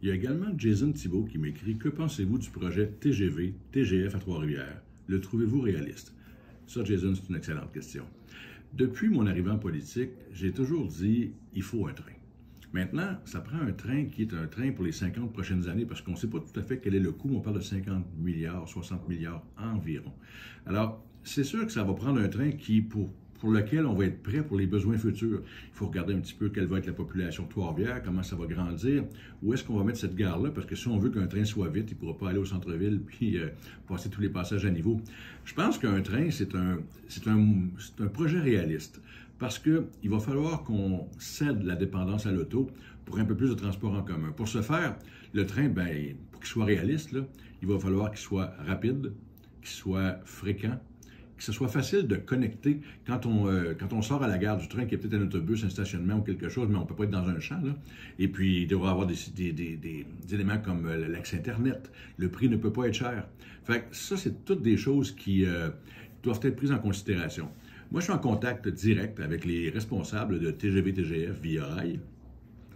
Il y a également Jason Thibault qui m'écrit « Que pensez-vous du projet TGV, TGF à Trois-Rivières? Le trouvez-vous réaliste? » Ça, Jason, c'est une excellente question. Depuis mon arrivée en politique, j'ai toujours dit « il faut un train ». Maintenant, ça prend un train qui est un train pour les 50 prochaines années parce qu'on ne sait pas tout à fait quel est le coût, mais on parle de 50 milliards, 60 milliards environ. Alors, c'est sûr que ça va prendre un train qui, pour lequel on va être prêt pour les besoins futurs. Il faut regarder un petit peu quelle va être la population de Trois-Rivières, comment ça va grandir, où est-ce qu'on va mettre cette gare-là, parce que si on veut qu'un train soit vite, il ne pourra pas aller au centre-ville puis passer tous les passages à niveau. Je pense qu'un train, c'est un projet réaliste, parce qu'il va falloir qu'on cède la dépendance à l'auto pour un peu plus de transport en commun. Pour ce faire, le train, bien, pour qu'il soit réaliste, là, il va falloir qu'il soit rapide, qu'il soit fréquent, que ce soit facile de connecter quand on sort à la gare du train, qui est peut-être un autobus, un stationnement ou quelque chose, mais on ne peut pas être dans un champ, là. Et puis, il devra y avoir des éléments comme l'accès Internet. Le prix ne peut pas être cher. Fait que ça, c'est toutes des choses qui doivent être prises en considération. Moi, je suis en contact direct avec les responsables de TGV, TGF via rail.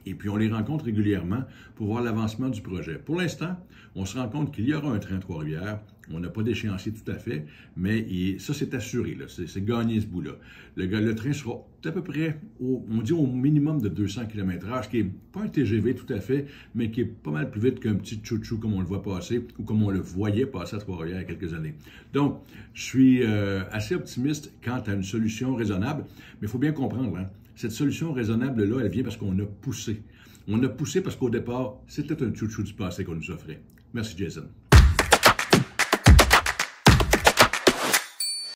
Et puis, on les rencontre régulièrement pour voir l'avancement du projet. Pour l'instant, on se rend compte qu'il y aura un train à Trois-Rivières. On n'a pas d'échéancier tout à fait, mais ça, c'est assuré. C'est gagné ce bout-là. Le train sera à peu près, on dit au minimum de 200 km/h, ce qui n'est pas un TGV tout à fait, mais qui est pas mal plus vite qu'un petit chouchou comme on le voit passer ou comme on le voyait passer à Trois-Rivières il y a quelques années. Donc, je suis assez optimiste quant à une solution raisonnable, mais il faut bien comprendre, hein, cette solution raisonnable-là, elle vient parce qu'on a poussé. On a poussé parce qu'au départ, c'était un chouchou du passé qu'on nous offrait. Merci, Jason.